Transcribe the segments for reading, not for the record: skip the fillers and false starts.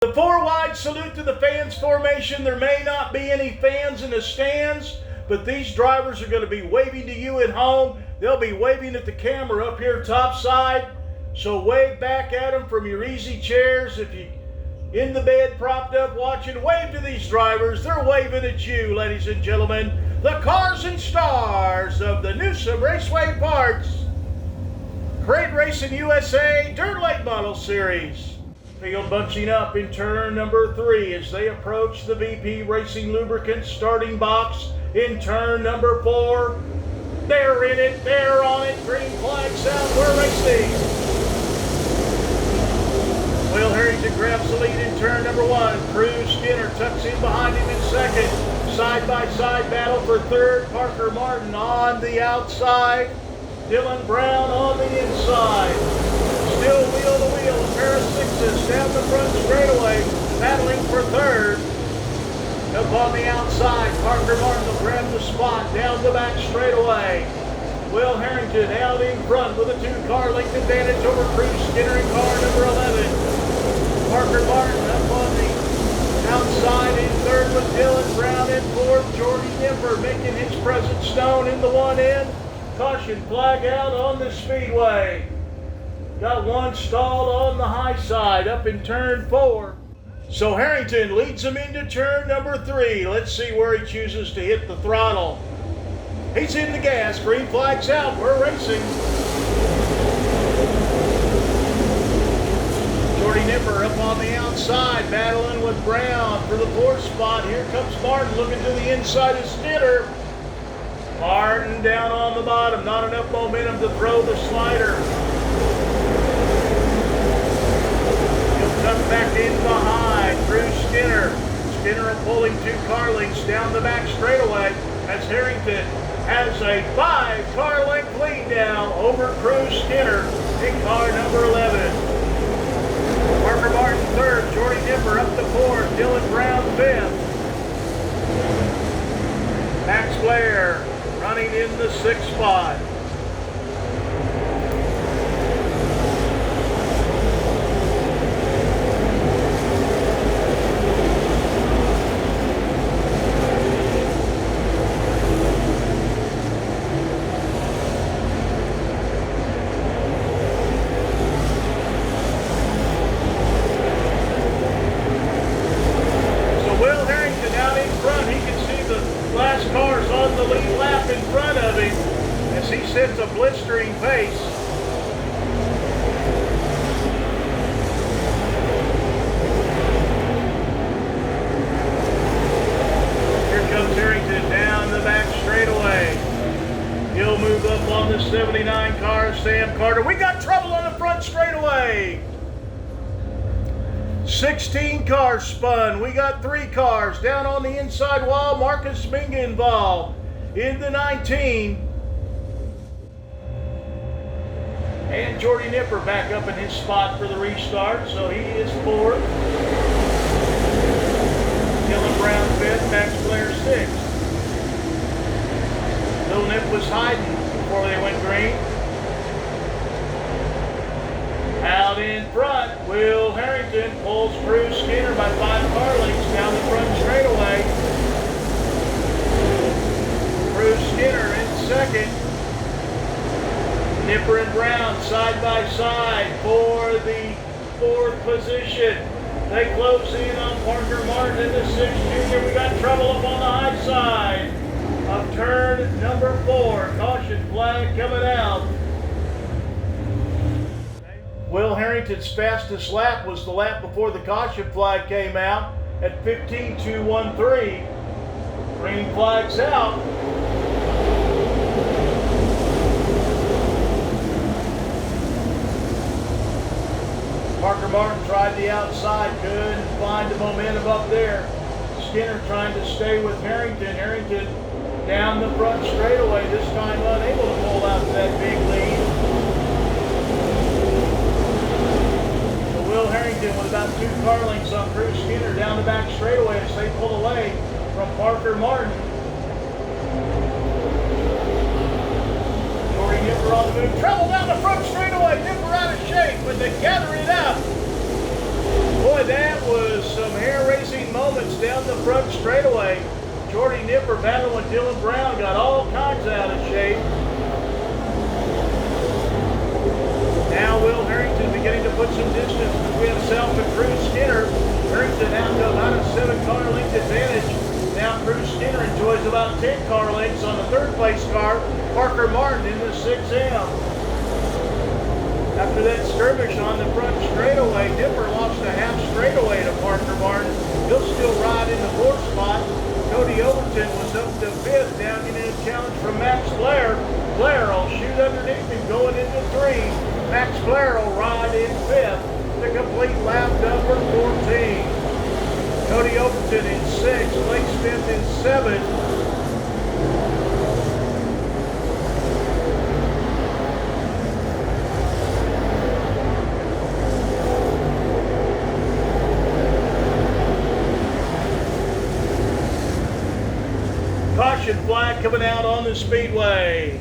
The four-wide salute to the fans formation. There may not be any fans in the stands, but these drivers are going to be waving to you at home. They'll be waving at the camera up here topside. So wave back at them from your easy chairs. If you're in the bed propped up watching, wave to these drivers. They're waving at you, ladies and gentlemen. The cars and stars of the Newsom Raceway Parts Crate Racin USA Dirt Late Model Series. Field bunching up in turn number 3 as they approach the VP Racing Lubricants starting box in turn number 4. They're in it, they're on it, green flags out, we're racing. Will Harrington grabs the lead in turn number 1. Cruz Skinner tucks in behind him in second. Side-by-side battle for third. Parker Martin on the outside. Dylan Brown on the inside. Still wheel to wheel, a pair of sixes down the front straightaway, battling for third. Up on the outside, Parker Martin will grab the spot down the back straightaway. Will Harrington out in front with a 2-car length advantage over Cruz Skinner in car number 11. Parker Martin up on the outside in third with Dylan Brown in fourth. Jordy Nimber making his presence known in the one end. Caution flag out on the speedway. Got one stalled on the high side up in turn 4. So Harrington leads him into turn number 3. Let's see where he chooses to hit the throttle. He's in the gas. Green flag's out. We're racing. Jordy Nipper up on the outside, battling with Brown for the 4th spot. Here comes Martin looking to the inside of Skinner. Martin down on the bottom. Not enough momentum to throw the slider. Back in behind, Cruz Skinner. Skinner pulling 2-car lengths down the back straightaway as Harrington has a 5-car length lead now over Cruz Skinner in car number 11. Parker Martin 3rd, Jordy Nipper up to 4th, Dylan Brown 5th. Max Blair running in the 6th spot. Cars on the lead lap in front of him as he sets a blistering pace. Here comes Harrington down the back straightaway. He'll move up on the 79 car, Sam Carter. We got trouble on the front straightaway. 16 cars spun. We got 3 cars down on the inside wall. Marcus Minga involved in the 19. And Jordy Nipper back up in his spot for the restart, so he is 4th. Dylan Brown 5th, Max Blair 6th. Bill Nip was hiding before they went green. Out in front, Will Harrington pulls Cruz Skinner by 5-car lengths down the front straightaway. Cruz Skinner in second. Nipper and Brown side by side for the 4th position. They close in on Parker Martin in the 6th junior. We got trouble up on the high side of turn number 4. Caution flag coming out. Will Harrington's fastest lap was the lap before the caution flag came out at 15.213. Green flag's out. Parker Martin tried the outside, couldn't find the momentum up there. Skinner trying to stay with Harrington. Harrington down the front straightaway, this time unable to pull out that big lead. Will Harrington with about 2-car lengths on Cruz Skinner down the back straightaway as they pull away from Parker Martin. Jordy Nipper on the move. Trouble down the front straightaway. Nipper out of shape, but they gather it up. Boy, that was some hair-raising moments down the front straightaway. Jordy Nipper battling with Dylan Brown, got all kinds out of shape. Now Will Harrington beginning to put some distance between himself and Cruz Skinner. Harrington now to about a 7-car length advantage. Now Cruz Skinner enjoys about 10 car lengths on the third place car. Parker Martin in the 6M. After that skirmish on the front straightaway, Nipper lost a half straightaway to Parker Martin. He'll still ride in the 4th spot. Cody Overton was up to 5th, down in a challenge from Max Blair. Blair will shoot underneath him going into 3. Max Blair will ride in 5th. The complete lap number 14. Cody Overton in 6th, Blake Smith in 7th. Caution flag coming out on the speedway.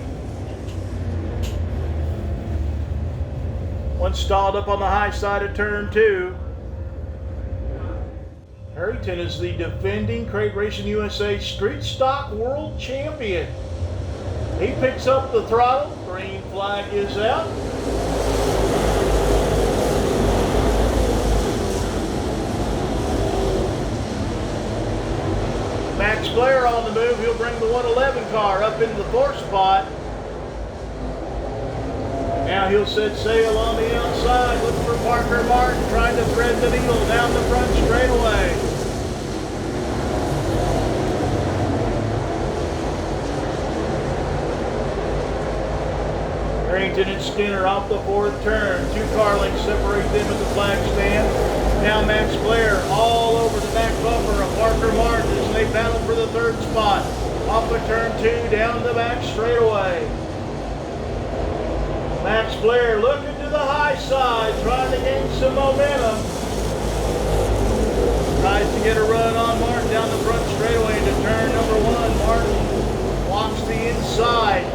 One stalled up on the high side of turn 2. Harrington is the defending Crate Racin USA Street Stock World Champion. He picks up the throttle. Green flag is out. Max Blair on the move. He'll bring the 111 car up into the 4th spot. Now he'll set sail on the outside. Looking for Parker Martin, trying to thread the needle down the front straightaway. Harrington and Skinner off the 4th turn. 2 car lengths separate them at the flag stand. Now Max Blair all over the back bumper of Parker Martin as they battle for the 3rd spot. Off of turn 2, down the back straightaway. Max Blair looking to the high side, trying to gain some momentum. Tries to get a run on Martin down the front straightaway into turn number 1. Martin walks the inside.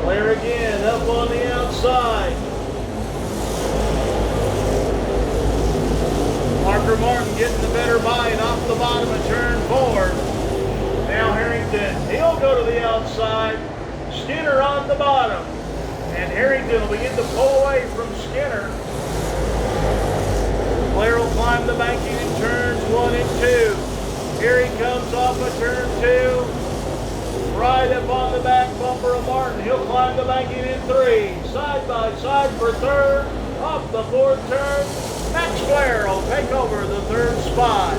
Blair again up on the outside. Parker Martin getting the better bite off the bottom of turn 4. Now Harrington, he'll go to the outside. Skinner on the bottom. And Harrington will begin to pull away from Skinner. Blair will climb the banking in turns 1 and 2. Here he comes off of turn 2. Right up on the back bumper of Martin. He'll climb the banking in 3. Side by side for 3rd. Off the 4th turn. Max Blair will take over the 3rd spot.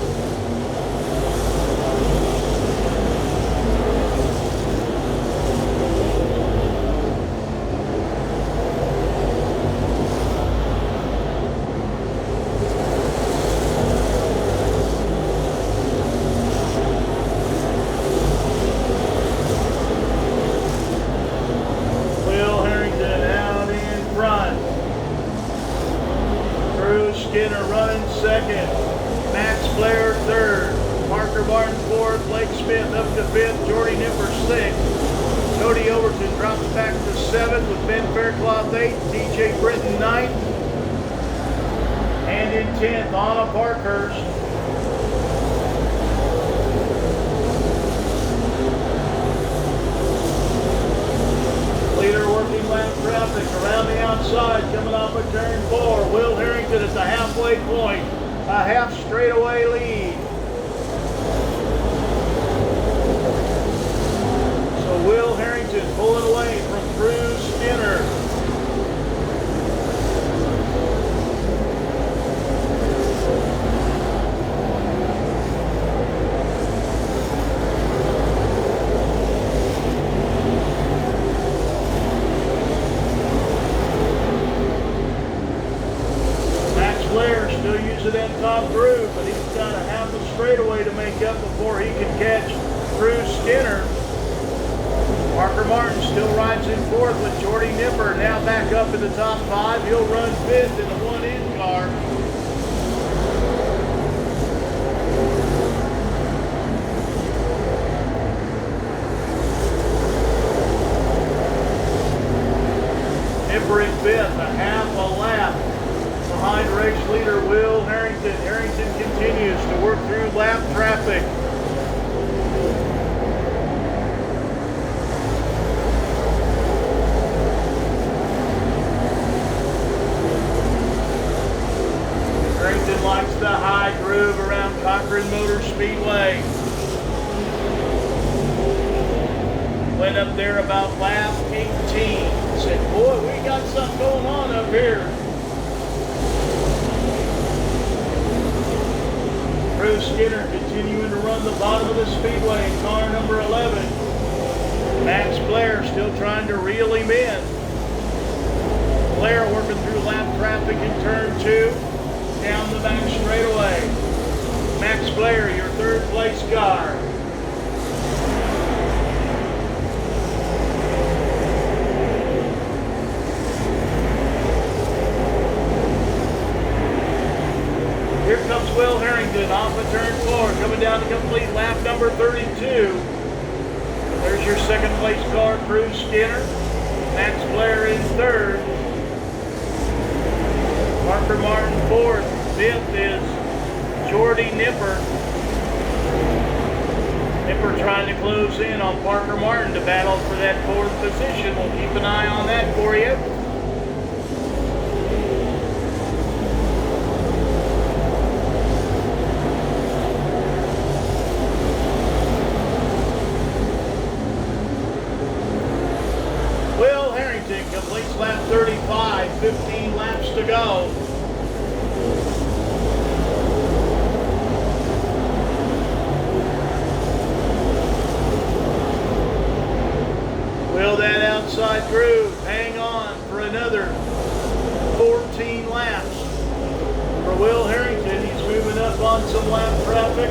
Will Harrington out in front. Skinner running 2nd. Max Blair 3rd. Parker Martin 4th. Blake Smith up to 5th. Jordy Nipper 6th. Cody Overton drops back to 7th with Ben Faircloth 8th. DJ Britton 9th. And in 10th, Anna Parkhurst. Leader working lap traffic around the outside coming off of turn 4. Will Harrington at the halfway point. A half straightaway lead. So Will Harrington pulling away from Cruz Skinner. Blair still using that top groove, but he's got a half a straightaway to make up before he can catch Cruz Skinner. Parker Martin still rides in 4th with Jordy Nipper now back up in the top 5. He'll run 5th in the 1-in car. Nipper in 5th, a half a lap race leader Will Harrington. Harrington continues to work through lap traffic. Harrington likes the high groove around Cochran Motor Speedway. Went up there about lap 18. Said, boy, we got something going on up here. Bruce Skinner continuing to run the bottom of the speedway in car number 11. Max Blair still trying to reel him in. Blair working through lap traffic in turn 2, down the back straightaway. Max Blair, your third place car. Here comes Will Harrington off of turn 4, coming down to complete lap number 32. There's your second place car, Bruce Skinner. Max Blair in third. Parker Martin fourth. Fifth is Jordy Nipper. Nipper trying to close in on Parker Martin to battle for that fourth position. We'll keep an eye on that for you. Will Harrington completes lap 35, 15 laps to go. Will that outside groove hang on for another 14 laps? For Will Harrington, he's moving up on some lap traffic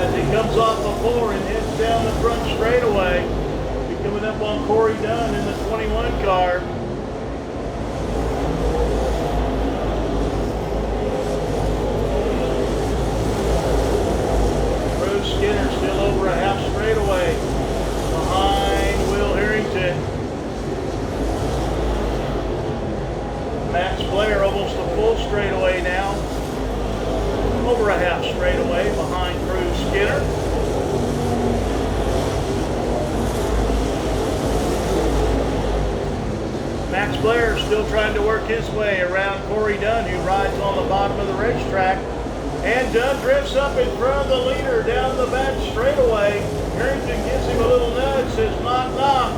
as he comes off the 4 and heads down the front straightaway. Coming up on Corey Dunn in the 21 car. Bruce Skinner still over a half straightaway behind Will Harrington. Max Blair almost a full straightaway now. Over a half straightaway behind Bruce Skinner. Max Blair still trying to work his way around Corey Dunn, who rides on the bottom of the racetrack. And Dunn drifts up in front of the leader down the back straightaway. Harrington gives him a little nudge, says knock knock.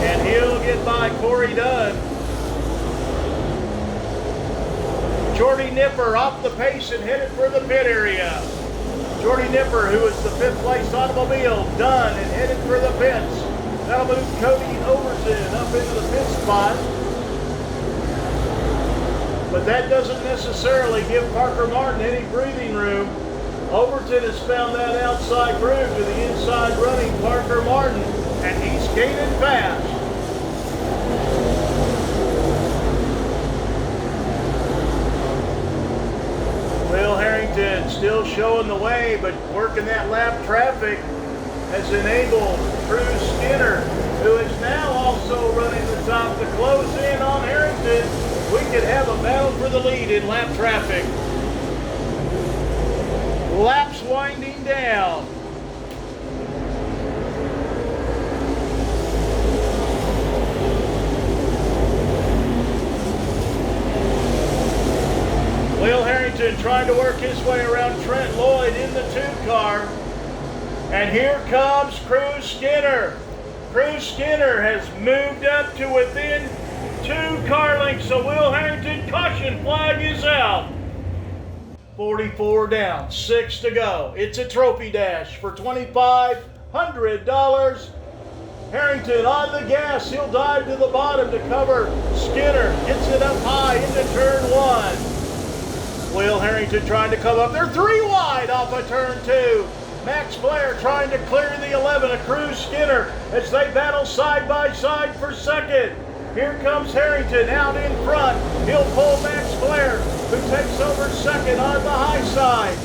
And he'll get by Corey Dunn. Jordy Nipper off the pace and headed for the pit area. Jordy Nipper, who is the 5th place automobile, done and headed for the pits. That'll move Cody Overton up into the pit spot. But that doesn't necessarily give Parker Martin any breathing room. Overton has found that outside groove to the inside running Parker Martin, and he's gaining fast. Will Harrington still showing the way, but working that lap traffic has enabled Bruce Skinner, who is now also running the top to close in on Harrington. We could have a battle for the lead in lap traffic. Laps winding down. Will Harrington trying to work his way around Trent Lloyd in the 2 car. And here comes Cruz Skinner. Cruz Skinner has moved up to within 2 car lengths. So Will Harrington, caution flag is out. 44 down, 6 to go. It's a trophy dash for $2,500. Harrington on the gas. He'll dive to the bottom to cover Skinner. Gets it up high into turn 1. Will Harrington trying to come up. They're 3 wide off of turn 2. Max Blair trying to clear the 11 of Cruz Skinner as they battle side by side for second. Here comes Harrington out in front. He'll pull Max Blair, who takes over second on the high side.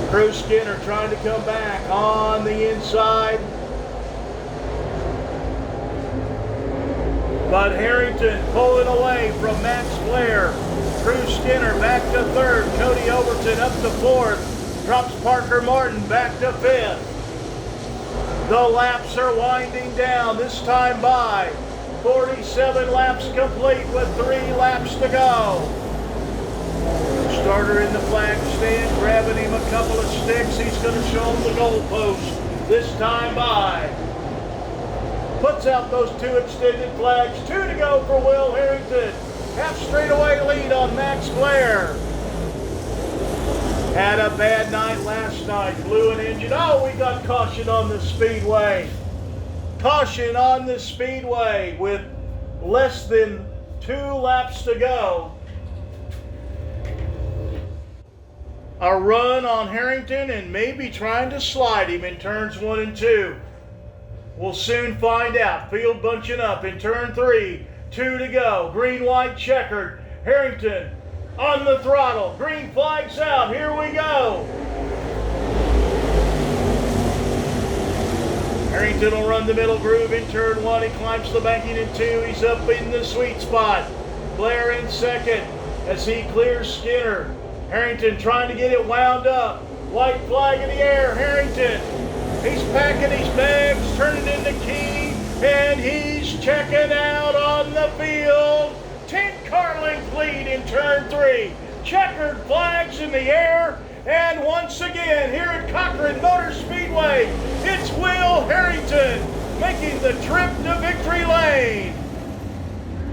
Cruz Skinner trying to come back on the inside. But Harrington pulling away from Max Blair. Drew Skinner back to third. Cody Overton up to fourth. Drops Parker Martin back to fifth. The laps are winding down, this time by 47 laps complete with 3 laps to go. Starter in the flag stand, grabbing him a couple of sticks. He's going to show him the goalpost, this time by. Puts out those 2 extended flags. 2 to go for Will Harrington. Half straightaway lead on Max Blair. Had a bad night last night. Blew an engine. Oh, we got caution on the speedway. Caution on the speedway with less than 2 laps to go. A run on Harrington and maybe trying to slide him in turns 1 and 2. We'll soon find out. Field bunching up in turn 3. 2 to go. Green, white, checkered. Harrington on the throttle. Green flags out. Here we go. Harrington will run the middle groove in turn 1. He climbs the banking in 2. He's up in the sweet spot. Blair in second as he clears Skinner. Harrington trying to get it wound up. White flag in the air. Harrington. He's packing his bags, turning into key, and he's checking out on the field. 10-car length lead in turn 3. Checkered flags in the air, and once again here at Cochran Motor Speedway, it's Will Harrington making the trip to victory lane.